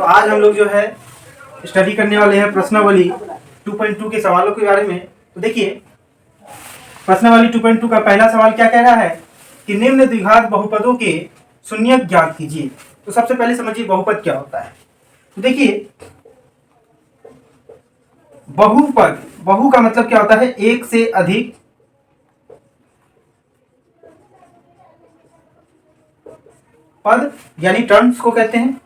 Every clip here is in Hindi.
तो आज हम लोग जो है स्टडी करने वाले हैं प्रश्नावली 2.2 के सवालों के बारे में। तो देखिए प्रश्नावली 2.2 का पहला सवाल क्या कह रहा है कि निम्न द्विघात बहुपदों के शून्यक ज्ञात कीजिए। तो सबसे पहले समझिए बहुपद क्या होता है। तो देखिए बहुपद, बहु का मतलब क्या होता है, एक से अधिक पद यानी टर्म्स को कहते हैं,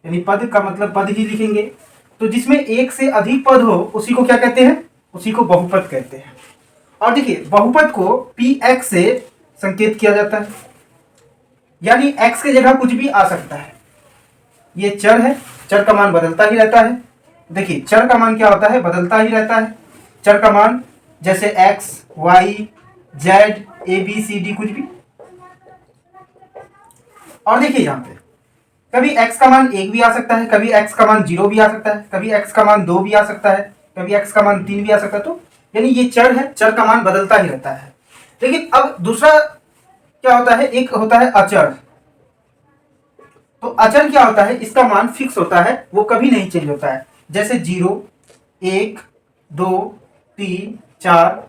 यानी पद का मतलब पद ही लिखेंगे। तो जिसमें एक से अधिक पद हो उसी को क्या कहते हैं, उसी को बहुपद कहते हैं। और देखिए बहुपद को px से संकेत किया जाता है, यानी x की जगह कुछ भी आ सकता है। ये चर है, चर का मान बदलता ही रहता है। देखिए चर का मान क्या होता है, बदलता ही रहता है। चर का मान जैसे x, y, z, a, b, c, d कुछ भी। और देखिए यहाँ पे कभी x का मान 1 भी आ सकता है, कभी x का मान 0 भी आ सकता है, कभी x का मान 2 भी आ सकता है, कभी x का मान 3 भी आ सकता है। तो यानी ये चर है, चर का मान बदलता ही रहता है। लेकिन अब दूसरा क्या होता है, एक होता है अचर। तो अचर क्या होता है, इसका मान फिक्स होता है, वो कभी नहीं चेंज होता है। जैसे 0, 1, 2, 3, 4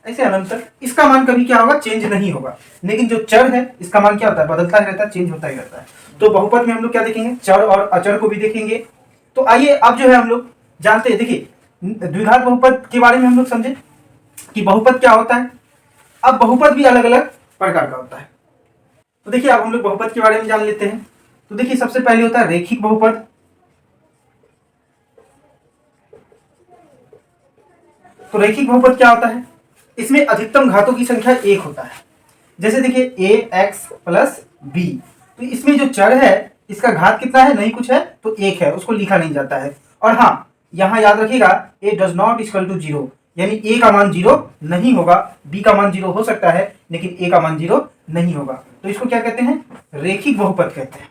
ऐसे अनंत, इसका मान कभी क्या होगा, चेंज नहीं होगा। लेकिन जो चर है इसका मान क्या होता है, बदलता ही रहता है, चेंज होता ही रहता है। तो बहुपद में हम लोग क्या देखेंगे, चर और अचर को भी देखेंगे। तो आइए अब जो है हम लोग जानते हैं, देखिए द्विघात बहुपद के बारे में हम लोग समझे कि बहुपद क्या होता है। अब बहुपद भी अलग अलग प्रकार का होता है। तो देखिए अब हम लोग बहुपद के बारे में जान लेते हैं। तो देखिए सबसे पहले होता है रेखिक बहुपद। तो रेखिक बहुपद क्या होता है, इसमें अधिकतम घातों की संख्या 1 होता है। जैसे देखिए ax प्लस b, तो इसमें जो चर है इसका घात कितना है, नहीं कुछ है तो 1 है, उसको लिखा नहीं जाता है। और हाँ यहाँ याद रखिएगा a does not equal to 0, यानी a का मान 0 नहीं होगा, b का मान 0 हो सकता है लेकिन a का मान 0 नहीं होगा। तो इसको क्या कहते हैं, रेखिक बहुपद कहते हैं।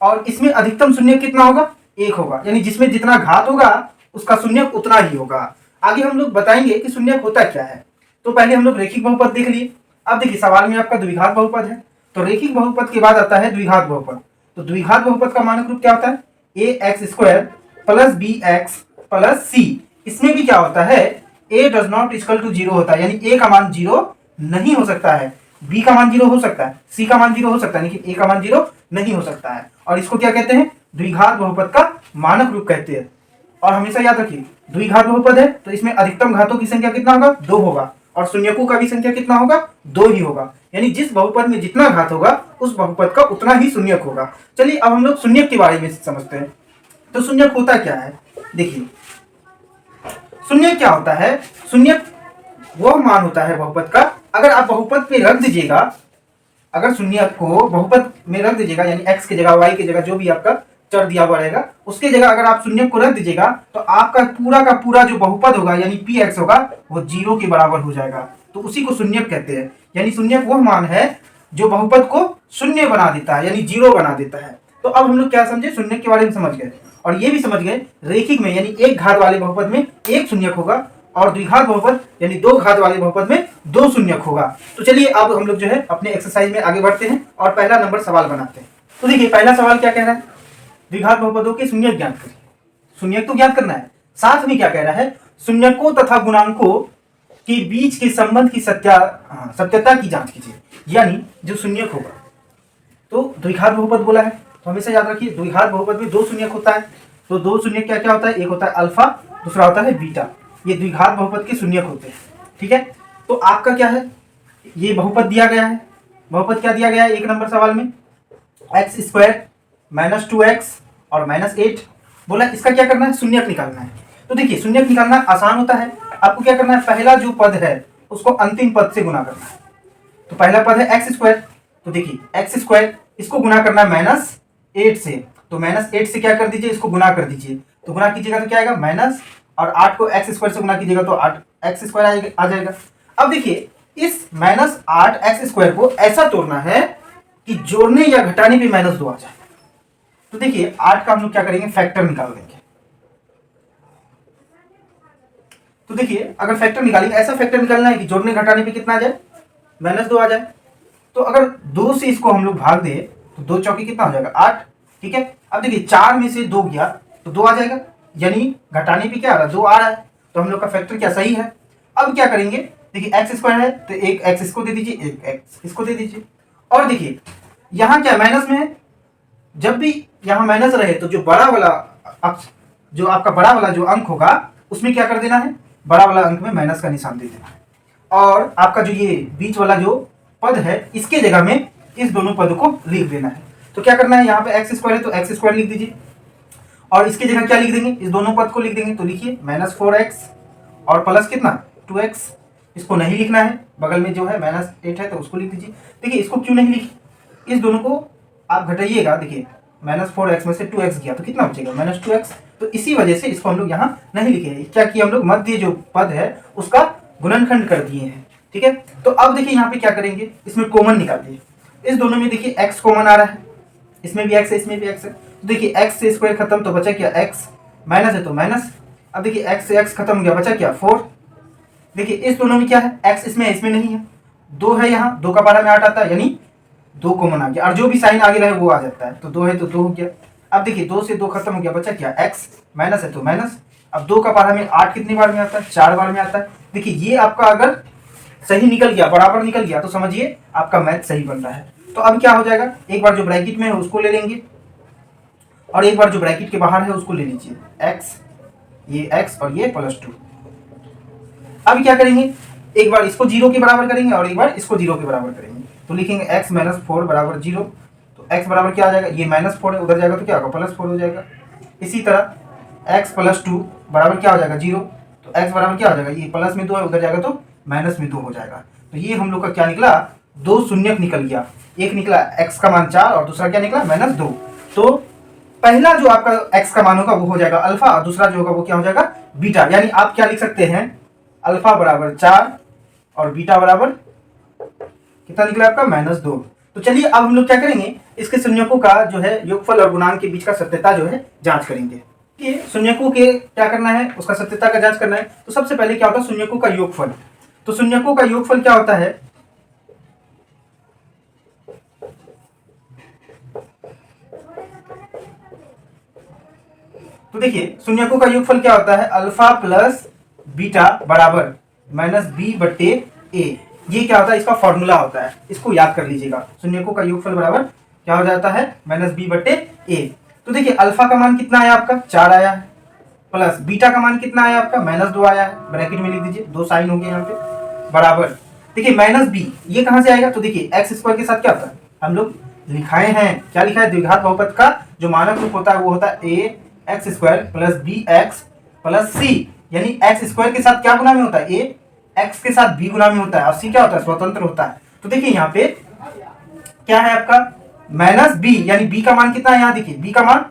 और इसमें अधिकतम शून्य कितना होगा, 1 होगा, यानी जिसमें जितना घात होगा उसका शून्य उतना ही होगा। आगे हम लोग बताएंगे कि शून्य होता क्या है। तो पहले हम लोग रेखिक बहुपद देख लिए। अब देखिए सवाल में आपका द्विघात बहुपद है, तो रेखिक बहुपद के बाद आता है द्विघात बहुपद। तो द्विघात बहुपद का मानक रूप क्या होता है, ax² plus bx plus c। इसमें भी क्या होता है, a does not equal to 0 होता है, यानी a का मान 0 नहीं हो सकता है, b का मान 0 हो सकता है, c का मान 0 हो सकता है, लेकिन a का मान 0 नहीं हो सकता है। और इसको क्या कहते हैं, द्विघात बहुपद का मानक रूप कहते हैं। और हमेशा याद रखिए द्विघात बहुपद है तो इसमें अधिकतम घातों की संख्या कितना होगा, 2 होगा, और शून्यकों का भी संख्या कितना होगा, 2 ही होगा। यानी जिस बहुपद में जितना घात होगा उस बहुपद का उतना ही शून्यक होगा। चलिए अब हम लोग शून्यक के बारे में समझते हैं। तो शून्यक होता क्या है, देखिए शून्यक क्या होता है, शून्यक वो मान होता है बहुपद का, अगर आप बहुपद पे रख दीजिएगा, अगर शून्यक को बहुपद में रख दीजिएगा, यानी x की जगह y की जगह जो भी आपका चर दिया हुआ रहेगा उसके जगह अगर आप शून्यक को रख दीजिएगा तो आपका पूरा का पूरा जो बहुपद होगा यानी px होगा वो 0 के बराबर हो जाएगा। तो उसी को शून्यक कहते हैं। यानी शून्यक वह मान है जो बहुपद को शून्य बना देता है, यानी 0 बना देता है। तो अब हम लोग क्या समझे, शून्यक के बारे में समझ गए, और ये भी समझ गए रेखिक में यानी एक घात वाले बहुपद में एक शून्यक होगा, और द्विघात बहुपद यानी 2 घात वाले बहुपद में 2 शून्यक होगा। तो चलिए अब हम लोग जो है अपने एक्सरसाइज में आगे बढ़ते हैं और पहला नंबर सवाल बनाते हैं। तो देखिए पहला सवाल क्या कह रहा है, द्विघात बहुपदों के शून्यक ज्ञात करें। शून्यक तो ज्ञात करना है, साथ में क्या कह रहा है, शून्यकों तथा गुणांकों के बीच के संबंध की सत्यता की जांच कीजिए। यानी जो शून्यक होगा तो द्विघात बहुपद बोला है, तो हमेशा याद रखिए द्विघात बहुपद में 2 शून्यक होता है। तो 2 शून्यक क्या क्या होता है, एक होता है अल्फा, दूसरा होता है बीटा। ये द्विघात बहुपद के शून्यक होते हैं, ठीक है। तो आपका क्या है, ये बहुपद दिया गया है, बहुपद क्या दिया गया है 1 नंबर सवाल में, x² माइनस 2x और माइनस 8 बोला। इसका क्या करना है, शून्यक निकालना है। तो देखिए शून्यक निकालना आसान होता है, आपको क्या करना है, पहला जो पद है उसको अंतिम पद से गुना करना है। तो पहला पद है x², तो देखिए x² इसको गुना करना है -8 से, तो -8 से क्या कर दीजिए, इसको गुना कर दीजिए। तो गुना कीजिएगा तो क्या आएगा माइनस, और 8 को x² से गुना कीजिएगा तो 8x² आ जाएगा। अब देखिए इस -8x² को ऐसा तोड़ना है कि जोड़ने या घटाने पे -2 आ जाए। तो देखिए 8 का हम लोग क्या करेंगे, फैक्टर निकाल देंगे। तो देखिए अगर फैक्टर निकालेंगे, ऐसा फैक्टर निकालना है कि जोड़ने घटाने पे कितना आ जाए, -2 आ जाए। तो अगर 2 से इसको हम लोग भाग दे तो 2 चौके कितना हो जाएगा 8, ठीक है। अब देखिए 4 में से 2 गया तो 2 आ जाएगा, यानी घटाने पे क्या आ रहा है, 2 आ रहा है, तो हम लोग का फैक्टर क्या सही है। अब क्या करेंगे, देखिए एक्स स्क्वायर है तो एक एक्स इसको दे दीजिए, एक एक्स इसको दे दीजिए। और देखिए यहाँ क्या माइनस में है, जब भी यहाँ माइनस रहे तो जो बड़ा वाला अक्ष, जो आपका बड़ा वाला जो अंक होगा उसमें क्या कर देना है, बड़ा वाला अंक में माइनस का निशान दे देना है। और आपका जो ये बीच वाला जो पद है इसके जगह में इस दोनों पद को लिख देना है। तो क्या करना है, यहाँ पे एक्स स्क्वायर है तो एक्स स्क्वायर लिख दीजिए, और इसकी जगह क्या लिख देंगे, इस दोनों पद को लिख देंगे। तो लिखिए -4x और प्लस कितना 2x, इसको नहीं लिखना है, बगल में जो है -8 है तो उसको लिख दीजिए। देखिए इसको क्यों नहीं लिखी, इस दोनों को आप घटाइएगा, देखिए -4x में से 2x गया तो कितना बचेगा -2x, तो इसी वजह से इसको हम लोग यहाँ नहीं लिखे। क्या किया हम लोग, मध्य जो पद है उसका गुणनखंड कर दिए हैं, ठीक है। तो अब देखिए यहाँ पे क्या करेंगे, इसमें कॉमन निकालिए, इस दोनों में देखिए x कॉमन आ रहा है, इसमें भी x है इसमें भी x है, तो देखिए x से स्क्वायर खत्म तो बचा क्या x, माइनस है तो माइनस। अब देखिए x से x खत्म हो गया, बचा क्या 4। देखिए इस दोनों में क्या है, x इसमें इसमें नहीं है, 2 है यहाँ, 2 का 12 में 8 आता है, यानी 2 कॉमन आ गया, और जो भी साइन आगे रहे वो आ जाता है, तो 2 है तो 2 हो गया। अब देखिए 2 से 2 खत्म हो गया, बचा क्या x, माइनस है तो माइनस। अब 2 का 12 में 8 कितनी बार में आता है, 4 बार में आता है। देखिए ये आपका अगर सही निकल गया, बराबर निकल गया, तो समझिए आपका मैथ सही बन रहा है। तो अब क्या हो जाएगा, एक बार जो ब्रैकेट में है उसको ले लेंगे, और एक बार जो ब्रैकेट के बाहर है उसको ले लीजिए, x, ये x और ये +2। अब क्या करेंगे, एक बार इसको 0 के बराबर करेंगे और एक बार इसको 0 के बराबर करेंगे, तो लिखेंगे x - 4 बराबर 0। तो x बराबर क्या आ जाएगा, ये -4 है, उधर जाएगा तो क्या होगा +4 हो जाएगा। इसी तरह x + 2 बराबर क्या हो जाएगा 0, तो x बराबर क्या हो जाएगा, ये प्लस में 2 है, उधर जाएगा तो माइनस में 2 हो जाएगा। तो ये हम लोग का क्या निकला, 2 शून्यक निकल गया, एक निकला x का मान 4 और दूसरा क्या निकला -2। तो पहला जो आपका x का मान होगा वो हो जाएगा अल्फा, और दूसरा जो होगा वो क्या हो जाएगा बीटा। यानी आप क्या लिख सकते हैं, अल्फा बराबर 4 और बीटा बराबर कितना निकला आपका -2। तो चलिए अब हम लोग क्या करेंगे, इसके शून्यकों का जो है योगफल और गुणांक के बीच का सत्यता जो है जांच करेंगे। ये शून्यकों के क्या करना है, उसका सत्यता का जांच करना है। तो सबसे पहले क्या होता है, शून्यकों का योगफल। तो शून्यकों का योगफल क्या होता है, तो देखिए शून्यकों का योगफल क्या होता है, अल्फा प्लस बीटा बराबर -b/a। ये क्या होता है, इसका फॉर्मूला होता है, इसको याद कर लीजिएगा। शून्यकों का योगफल बराबर क्या हो जाता है, -b/a। तो देखिए अल्फा का मान कितना आया आपका 4 आया है, प्लस बीटा का मान कितना आया आपका -2 आया है, ब्रैकेट में लिख दीजिए, 2 साइन हो गए यहाँ पे, बराबर देखिए -b, ये कहां से आएगा, तो देखिए एक्स स्क्वायर के साथ क्या होता है, हम लोग लिखाए हैं, क्या लिखा है, द्विघात बहुपद का जो मानक रूप होता है वो होता है ax² + bx + c, यानी एक्स स्क्वायर के साथ क्या गुना में होता है, a x के साथ b गुना में होता है, और c क्या होता है, स्वतंत्र होता है। तो देखिए यहाँ पे क्या है आपका -b, यानी b का मान कितना है, यहाँ देखिए b का मान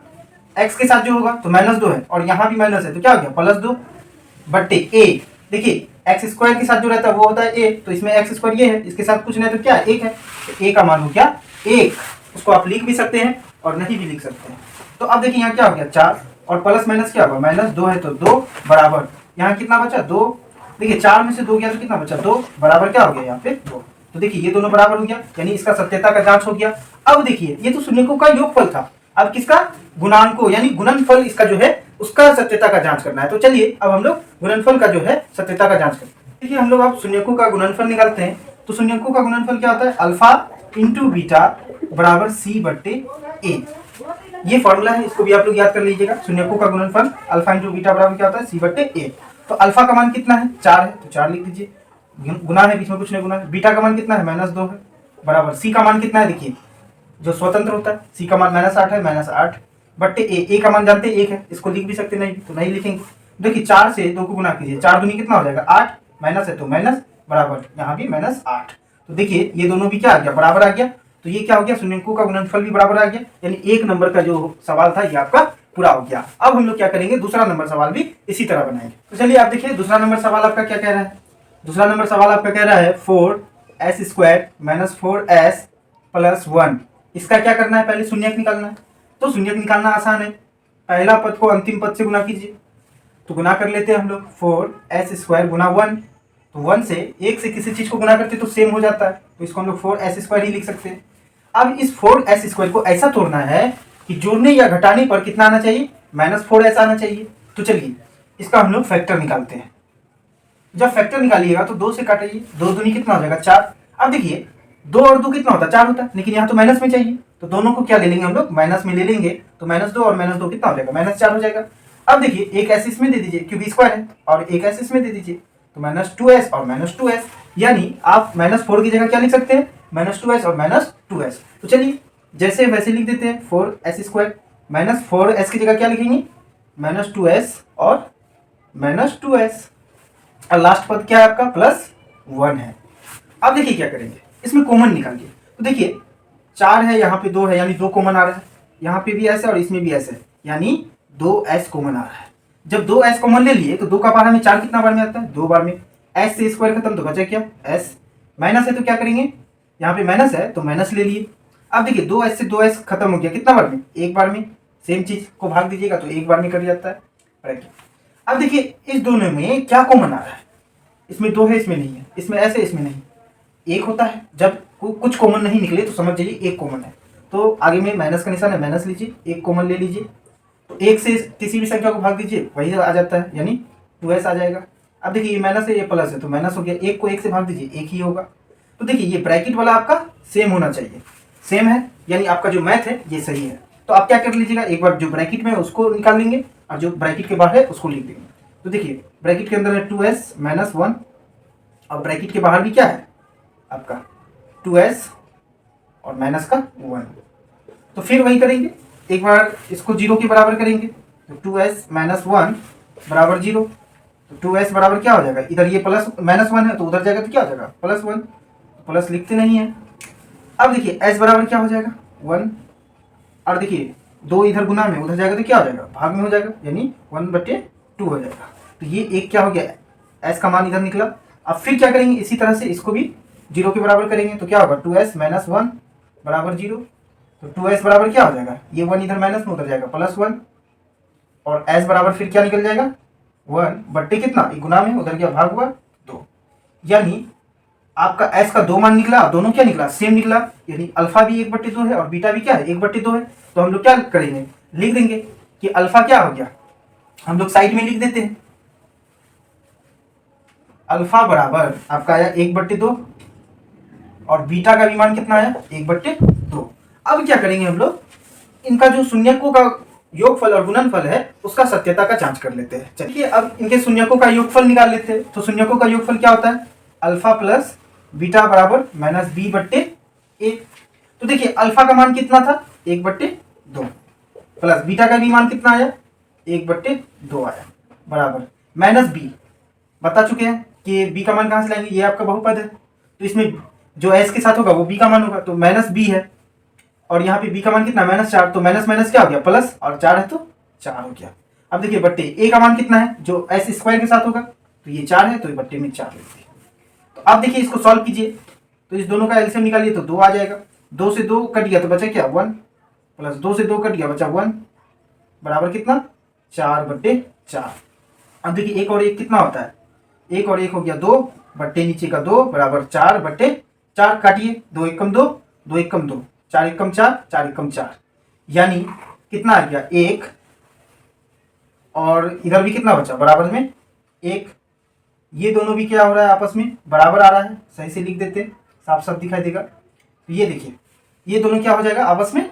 x के साथ जो होगा तो -2 है, और यहाँ भी माइनस है तो क्या हो गया +2/a। देखिए एक्स स्क्वायर के साथ जो रहता है वो होता है a, तो इसमें x² ये है, इसके साथ कुछ नहीं तो क्या 1 है, तो a का मान हो गया 1। उसको आप लिख भी सकते हैं और नहीं भी लिख सकते हैं। तो अब देखिए यहाँ क्या हो गया 4 और प्लस माइनस क्या होगा, -2 है तो 2 बराबर, यहाँ कितना बचा 2। देखिए 4 में से 2 गया तो कितना बचा 2, बराबर क्या हो गया यहाँ पे 2। तो देखिए ये दोनों बराबर हो गया, यानी इसका सत्यता का जांच हो गया। अब देखिए ये तो शून्यकों का योगफल था, अब किसका गुणांकों यानी गुणनफल इसका जो है उसका सत्यता का जांच करना है। तो चलिए अब हम लोग गुणनफल का जो है सत्यता का जांच करते हैं। देखिए हम लोग अब शून्यकों का गुणनफल निकालते हैं। तो शून्यकों का गुणनफल क्या होता है, अल्फा × बीटा बराबर c/a। ये फॉर्मूला है, इसको भी आप लोग याद कर लीजिएगा। शून्यकों का गुणनफल अल्फा × बीटा बराबर क्या होता है c/a। तो अल्फा का मान कितना है 4 है, तो 4 लिख दीजिए, गुना है बीच में कुछ नहीं गुना है। बीटा का मान कितना है -2 है, बराबर c का मान कितना है, देखिए जो स्वतंत्र होता है c का मान -8 है, -8/a। a का मान जानते हैं 1 है, इसको लिख भी सकते नहीं तो नहीं लिखेंगे। देखिए 4 से 2 को गुना कीजिए, 4 दूनी कितना हो जाएगा 8, माइनस है तो माइनस, बराबर यहाँ भी -8। तो देखिए ये दोनों भी क्या आ गया बराबर आ गया। तो ये क्या हो गया, शून्यकों का गुणनफल भी बराबर आ गया, यानी 1 नंबर का जो सवाल था ये आपका पूरा हो गया। अब हम लोग क्या करेंगे, दूसरा नंबर सवाल भी इसी तरह बनाएंगे। तो चलिए आप देखिए दूसरा नंबर सवाल आपका क्या कह रहा है। दूसरा नंबर सवाल आपका कह रहा है 4s² - 4s + 1। इसका क्या करना है, पहले शून्यक निकालना है। तो शून्यक निकालना आसान है, पहला पद को अंतिम पद से गुना कीजिए। तो गुना कर लेते हैं हम लोग, 4s² × 1, तो 1 से 1 से किसी चीज को गुना करते तो सेम हो जाता है, तो इसको हम लोग 4s² ही लिख सकते हैं। अब इस 4s² को ऐसा तोड़ना है कि जोड़ने या घटाने पर कितना आना चाहिए, -4s आना चाहिए। तो चलिए इसका हम लोग फैक्टर निकालते हैं। जब फैक्टर निकालिएगा तो 2 से काटिए, 2 दूनी कितना हो जाएगा 4। अब देखिए 2 और 2 कितना होता है 4 होता है, लेकिन यहाँ तो माइनस में चाहिए, तो दोनों को क्या ले लेंगे हम लोग, माइनस में ले लेंगे। तो -2 और -2 कितना हो जाएगा, -4 हो जाएगा। अब देखिए एक एस इसमें दे दीजिए क्योंकि स्क्वायर है, और एक एस इसमें दे दीजिए, तो -2s और -2s, यानी आप -4 की जगह क्या लिख सकते हैं, -2s और -2s। तो चलिए जैसे वैसे लिख देते हैं, 4s², -4s की जगह क्या लिखेंगे, -2s और -2s, और लास्ट पद क्या है आपका, +1 है। अब देखिए क्या करेंगे, इसमें कॉमन निकालिए। तो देखिए 4 है, यहाँ पे 2 है, यानी 2 कॉमन आ रहा है, यहाँ पे भी s है और इसमें भी s है, यानी 2s कॉमन आ रहा है। जब 2s कॉमन ले लिए तो 2 का बार में 4 कितना बार में आता है, 2 बार में। s से स्क्वायर खत्म तो बचा क्या, s, माइनस है तो क्या करेंगे, यहाँ पे माइनस है तो माइनस ले लिए। अब देखिए 2s से 2s खत्म हो गया, कितना बार में, एक बार में। सेम चीज को भाग दीजिएगा तो एक बार में कर जाता है, ब्रैकेट। अब देखिए इस दोनों में क्या कॉमन आ रहा है, इसमें 2 है इसमें नहीं है, इसमें ऐसे इसमें नहीं, एक होता है। जब कुछ कॉमन नहीं निकले तो समझ जाइए एक कॉमन है, तो आगे में माइनस का निशान है, माइनस लीजिए, एक कॉमन ले लीजिए, तो एक से किसी भी संख्या को भाग दीजिए वही आ जाता है, यानी 2s आ जाएगा। अब देखिए ये माइनस है ये प्लस है, तो माइनस हो गया, एक को एक से भाग दीजिए एक ही होगा। तो देखिए ये ब्रैकेट वाला आपका सेम होना चाहिए, सेम है, यानी आपका जो मैथ है ये सही है। तो आप क्या कर लीजिएगा, एक बार जो ब्रैकेट में है उसको निकाल लेंगे और जो ब्रैकेट के बाहर है उसको लिख देंगे। तो देखिए ब्रैकेट के अंदर है 2s -1, और ब्रैकेट के बाहर भी क्या है आपका 2s और माइनस का 1। तो फिर वही करेंगे, एक बार इसको 0 के बराबर करेंगे, तो 2s -1 बराबर 0, तो 2s बराबर क्या हो जाएगा, इधर ये -1 है तो उधर जाएगा तो क्या हो जाएगा +1, प्लस लिखते नहीं है। अब देखिए s बराबर क्या हो जाएगा 1, और देखिए 2 इधर गुना में उधर जाएगा तो क्या हो जाएगा, भाग में हो जाएगा, यानी 1/2 हो जाएगा। तो ये एक क्या हो गया, s का मान इधर निकला। अब फिर क्या करेंगे, इसी तरह से इसको भी 0 के बराबर करेंगे, तो क्या होगा 2s -1 बराबर 0, तो 2s बराबर क्या हो जाएगा, ये 1 इधर माइनस में उधर जाएगा +1, और s बराबर फिर क्या निकल जाएगा 1/, कितना, एक गुना में उधर क्या भाग हुआ 2, यानी आपका s का 2 मान निकला, दोनों क्या निकला, सेम निकला, यानी अल्फा भी 1/2 है और बीटा भी क्या है 1/2 है। तो हम लोग क्या करेंगे, लिख देंगे कि अल्फा क्या हो गया, हम लोग साइड में लिख देते हैं, अल्फा बराबर आपका आया 1/2, और बीटा का भी मान कितना आया 1/2। अब क्या करेंगे हम लोग, इनका जो शून्यकों का योगफल और गुणनफल है उसका सत्यता का जांच कर लेते हैं। चलिए अब इनके शून्यकों का योगफल निकाल लेते हैं। तो शून्यकों का योगफल क्या होता है, अल्फा प्लस बीटा बराबर -b/a। तो देखिए अल्फा का मान कितना था 1/2, प्लस बीटा का भी मान कितना आया 1/2 आया, बराबर -b। बता चुके हैं कि b का मान कहाँ से लाएंगे, ये आपका बहुपद है, तो इसमें जो s के साथ होगा वो b का मान होगा, तो -b है, और यहाँ पे b का मान कितना -4, तो माइनस माइनस क्या हो गया प्लस, और 4 है तो 4 हो गया। अब देखिए बट्टे a का मान कितना है जो s² के साथ होगा, तो ये 4 है, तो ये बट्टे में 4 लिखते हैं। तो आप देखिए इसको सॉल्व कीजिए, तो इस दोनों का एलसीएम निकालिए तो 2 आ जाएगा, 2 से 2 कट गया तो बचा क्या 1, प्लस 2 से 2 कट गया बचा 1, बराबर कितना 4/4। अब देखिए 1 और 1 कितना होता है, 1 और 1 हो गया 2, बट्टे नीचे का 2 बराबर 4/4, काटिए 2 एकम 2, 2 एकम 2, 4 एकम 4, 4 एकम 4, यानी कितना आ गया 1, और इधर भी कितना बचा बराबर में 1। ये दोनों भी क्या हो रहा है आपस में बराबर आ रहा है, सही से लिख देते हैं, साफ साफ दिखाई देगा। तो ये देखिए ये दोनों क्या हो जाएगा आपस में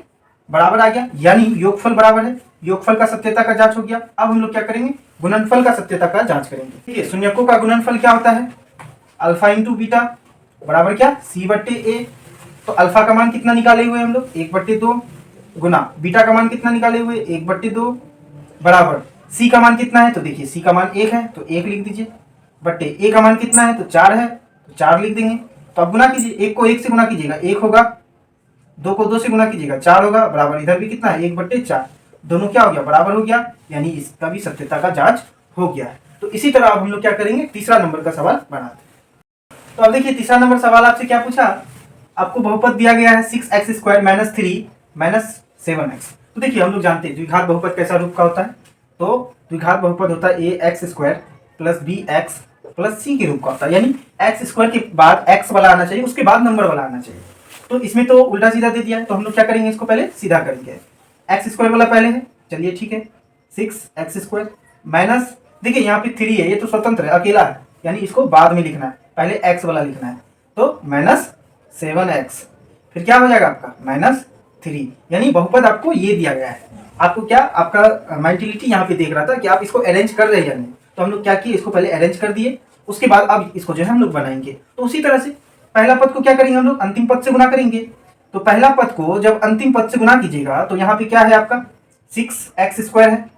बराबर आ गया, यानी योगफल बराबर है, योगफल का सत्यता का जांच हो गया। अब हम लोग क्या करेंगे, गुणनफल का सत्यता का जांच करेंगे। ठीक है, शून्यकों का गुणनफल क्या होता है, अल्फा इंटू बीटा बराबर क्या c/a। तो अल्फा का मान कितना निकाले हुए हम लोग 1/2, गुना बीटा का मान कितना निकाले हुए 1/2, बराबर c का मान कितना है, तो देखिए c का मान 1 है तो 1 लिख दीजिए, बट्टे a का मान कितना है तो 4 है तो 4 लिख देंगे। तो अब गुना कीजिए, 1 को 1 से गुना कीजिएगा 1 होगा, 2 को 2 से गुना कीजिएगा 4 होगा, बराबर इधर भी कितना है 1/4, दोनों क्या हो गया बराबर हो गया, यानी इसका भी सत्यता का जांच हो गया है। तो इसी तरह अब हम लोग क्या करेंगे, तीसरा नंबर का सवाल बनाते हैं। तो अब देखिए तीसरा नंबर सवाल आपसे क्या पूछा, आपको बहुपद दिया गया है 6x² - 3 - 7x। तो देखिए हम लोग जानते हैं द्विघात बहुपद कैसा रूप का होता है, तो द्विघात बहुपद होता है ax² + bx + c के रूप का होता है, यानी x² के बाद x वाला आना चाहिए, उसके बाद नंबर वाला आना चाहिए। तो इसमें तो उल्टा सीधा दे दिया है, तो हम लोग क्या करेंगे, इसको पहले सीधा करेंगे। एक्स स्क्वायर वाला पहले है, चलिए ठीक है, 6x² माइनस, देखिए यहाँ पे 3 है, ये तो स्वतंत्र है, अकेला है, यानी इसको बाद में लिखना है, पहले x वाला लिखना है, तो माइनस 7x, फिर क्या हो जाएगा आपका -3, यानी बहुपद आपको ये दिया गया है। आपको क्या, आपका मेंटिलिटी यहाँ पे देख रहा था कि आप इसको अरेंज कर रहे हैं या नहीं, तो हम लोग क्या किए, इसको पहले अरेंज कर दिए, उसके बाद अब इसको जो है हम लोग बनाएंगे। तो उसी तरह से पहला पद को क्या करेंगे हम लोग, अंतिम पद से गुना करेंगे। तो पहला पद को जब अंतिम पद से गुना कीजिएगा तो यहाँ पे क्या है आपका 6x² है,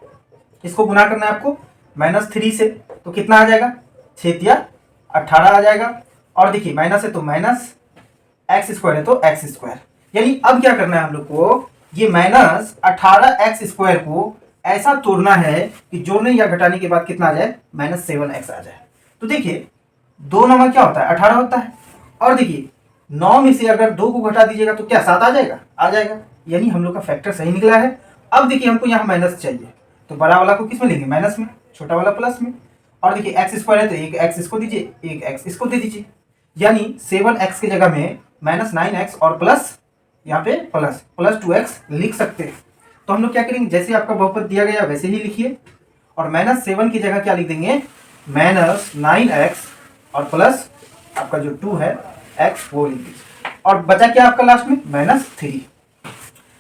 इसको गुना करना है आपको -3 से, तो कितना आ जाएगा, 6×18 आ जाएगा। और देखिए माइनस है तो माइनस, x² है तो x², यानी अब क्या करना है हम लोग को, ये -18x² को ऐसा तोड़ना है कि जोड़ने या घटाने के बाद कितना आ जाए, -7x आ जाए। तो देखिए 2 9 क्या होता है, 18 होता है, और देखिए 9 में से अगर 2 को घटा दीजिएगा तो क्या 7 आ जाएगा, आ जाएगा, यानी हम लोग का फैक्टर सही निकला है। अब देखिए हमको यहाँ माइनस चाहिए, तो बड़ा वाला को किस में लेंगे, माइनस में, छोटा वाला प्लस में। और देखिए x² है तो एक x इसको दीजिए, एक x इसको दे दीजिए, यानी 7x की जगह में -9x और प्लस यहाँ पे प्लस 2x लिख सकते हैं। तो हम लोग क्या करेंगे, जैसे आपका बहुपद दिया गया वैसे ही लिखिए, और -7 की जगह क्या लिख देंगे, -9x और प्लस आपका जो 2 है x वो लिख दीजिए, और बचा क्या आपका लास्ट में, -3।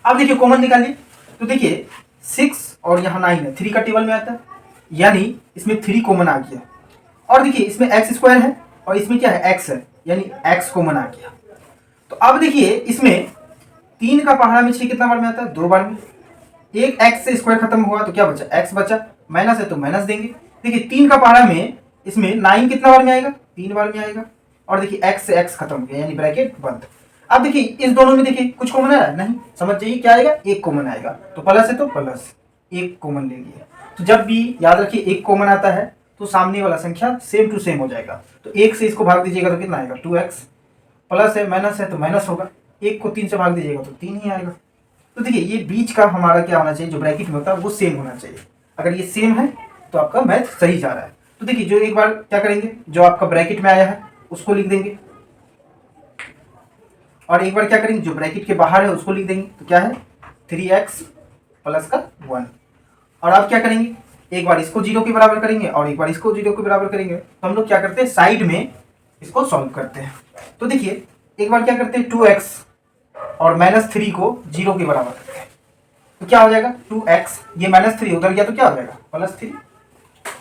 अब देखिए कॉमन निकालिए, तो देखिए 6 और यहाँ 9 है, 3 का टेबल में आता है, यानी इसमें 3 कॉमन आ गया, और देखिए इसमें x² है और इसमें क्या है, x है, यानी x कॉमन आ गया। तो अब देखिए इसमें 3 का पहाड़ा में 6 कितना बार में आता है, 2 बार में, एक x से स्क्वायर खत्म हुआ तो क्या बचा, x बचा, माइनस है तो माइनस देंगे। देखिए 3 का पहाड़ा में इसमें 9 कितना बार में आएगा, 3 बार में आएगा, और देखिए x से x खत्म हो गया, यानी ब्रैकेट बंद। अब देखिए इस दोनों में देखिए कुछ कॉमन आ रहा है, नहीं, समझ जाइए क्या आएगा, एक कॉमन आएगा, तो प्लस है तो प्लस, एक कॉमन ले लिए। तो जब भी याद रखिए एक कॉमन आता है तो सामने वाला संख्या सेम टू सेम हो जाएगा, तो 1 से इसको भाग दीजिएगा तो कितना आएगा, 2x, प्लस है तो माइनस होगा, 1 को 3 से भाग दीजिएगा तो 3 ही आएगा। तो देखिए ये बीच का हमारा क्या होना चाहिए, जो ब्रैकेट में होता है वो सेम होना चाहिए, अगर ये सेम है तो आपका मैथ सही जा रहा है। तो देखिए जो एक बार क्या करेंगे, जो आपका ब्रैकेट में आया है उसको लिख देंगे, और एक बार क्या करेंगे, जो ब्रैकेट के बाहर है उसको लिख देंगे, तो क्या है 3x प्लस का 1। और अब क्या करेंगे, एक बार इसको 0 के बराबर करेंगे और एक बार इसको 0 के बराबर करेंगे। तो हम लोग क्या करते हैं, साइड में इसको सॉल्व करते हैं। तो देखिए एक बार क्या करते हैं, 2x और -3 को 0 के बराबर करते हैं, तो क्या हो जाएगा 2x, ये -3 उधर गया तो क्या हो जाएगा +3।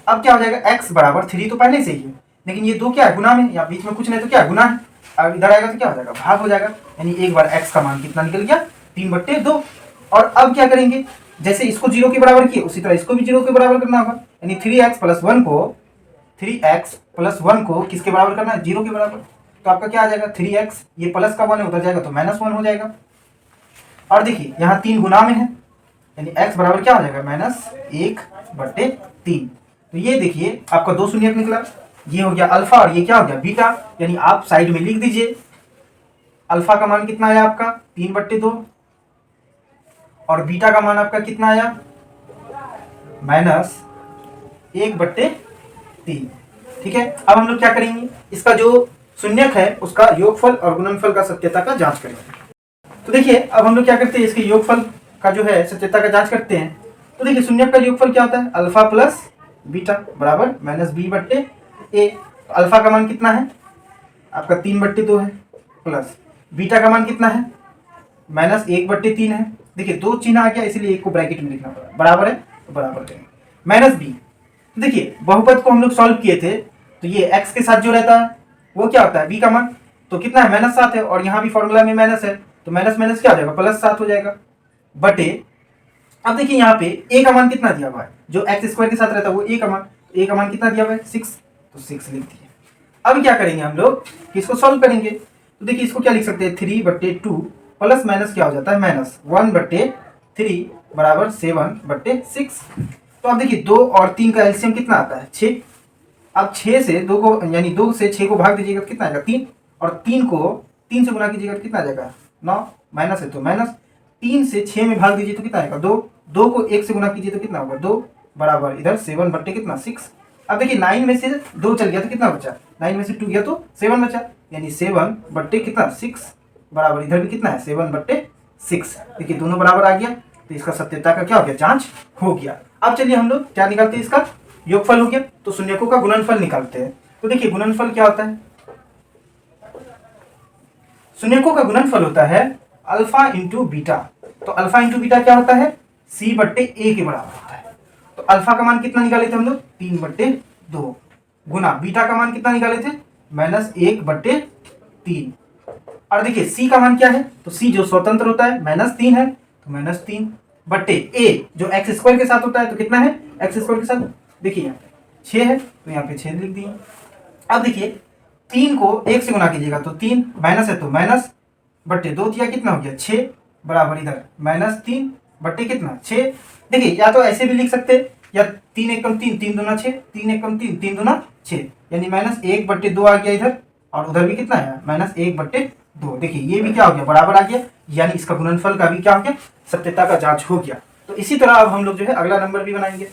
अब क्या हो जाएगा, x बराबर 3 तो पहले से ही है, लेकिन ये 2 क्या है, गुना में, या बीच में कुछ नहीं तो क्या है, गुना है, अब इधर आएगा तो क्या हो जाएगा, भाग हो जाएगा, यानी एक बार x का मान कितना निकल गया, 3/2। और अब क्या करेंगे, जैसे इसको 0 के बराबर किए उसी तरह इसको भी 0 के बराबर करना होगा, यानी 3x + 1 को किसके बराबर करना है, 0 के बराबर। तो आपका क्या आ जाएगा, 3x, ये प्लस का 1 है उधर जाएगा तो -1 हो जाएगा। और देखिए यहाँ 3 गुना में है, यानी x बराबर क्या हो जाएगा, -1/3। तो ये देखिए आपका 2 शून्य निकला, ये हो गया अल्फा और ये क्या हो गया बीटा, यानी आप साइड में लिख दीजिए, अल्फा का मान कितना आया आपका 3/2, और बीटा का मान आपका कितना आया -1/3। ठीक है, अब हम लोग क्या करेंगे, इसका जो शून्यक है उसका योगफल और गुणनफल का सत्यता का जांच करेंगे। तो देखिए अब हम लोग क्या करते हैं, इसके योगफल का जो है सत्यता का जांच करते हैं। तो देखिए शून्यक का योगफल क्या होता है, अल्फा प्लस बीटा बराबर -b/a। तो अल्फा का मान कितना है आपका 3/2 है, प्लस बीटा का मान कितना है -1/3 है। देखिए 2 चिन्ह आ गया इसलिए एक को ब्रैकेट में लिखना पड़ा, बराबर है तो बराबर करेंगे -b। तो देखिए बहुपद को हम लोग सॉल्व किए थे, तो ये x के साथ जो रहता है वो क्या होता है b का मान, तो कितना है -7 है, और यहाँ भी फॉर्मूला में माइनस है तो माइनस माइनस क्या हो जाएगा, +7 हो जाएगा बटे। अब देखिए यहाँ पे a का मान कितना दिया हुआ है, जो x² के साथ रहता है वो a का मान, तो a का मान कितना दिया हुआ है 6, तो 6 लिख दिए। अब क्या करेंगे हम लोग, इसको सॉल्व करेंगे। तो देखिए इसको क्या लिख सकते हैं, 3/2 प्लस माइनस क्या हो जाता है -1/3 बराबर 7/6। तो अब देखिए 2 और 3 का एलसीएम कितना आता है 6। अब 6 से 2 को, यानी 2 से 6 को भाग दीजिएगा तो कितना आएगा 3, और 3 को 3 से गुना कीजिएगा तो कितना आ जाएगा 9, माइनस है तो माइनस, 3 से 6 में भाग दीजिए तो कितना आएगा 2, 2 को 1 से गुना कीजिए तो कितना होगा 2 बराबर इधर 7/6। अब देखिए 9 में से 2 चल गया तो कितना बचा, 9 में से 2 गया तो 7 बचा, यानी 7/6 बराबर इधर भी कितना है 7/6। देखिए दोनों बराबर आ गया, तो इसका सत्यता का क्या हो गया, जांच हो गया। अब चलिए हम लोग क्या निकालते हैं, इसका योगफल हो गया, तो शून्यकों का गुणनफल निकालते हैं। तो देखिए गुणनफल क्या होता है, शून्यकों का गुणनफल होता है अल्फा इंटू बीटा। तो अल्फा इंटू बीटा क्या होता है, सी बट्टे ए के बराबर होता है। तो अल्फा का मान कितना निकाले थे हम लोग, 3/2 गुना बीटा का मान कितना निकाले थे, -1/3। और देखिए सी का मान क्या है, तो सी जो स्वतंत्र होता है -3 है, तो -3 बट्टे ए जो एक्स स्क्वायर के साथ होता है, तो कितना है एक्स स्क्वायर के साथ, देखिए यहाँ पे 6 है, तो यहाँ पे 6 लिख दिए। अब देखिए 3 को 1 से गुना कीजिएगा तो 3, माइनस है तो माइनस बट्टे 2 किया कितना हो गया 6, बराबर इधर -3 बट्टे कितना 6। देखिए या तो ऐसे भी लिख सकते हैं, या 3 एकम 3, 3 दूना 6, 3 एकम 3, 3 दूना 6, यानी -1/2 आ गया इधर, और उधर भी कितना है -1/2। देखिए ये भी क्या हो गया, बराबर आ गया, यानी इसका गुणनफल का भी क्या हो गया, सत्यता का जांच हो गया। तो इसी तरह अब हम लोग जो है अगला नंबर भी बनाएंगे।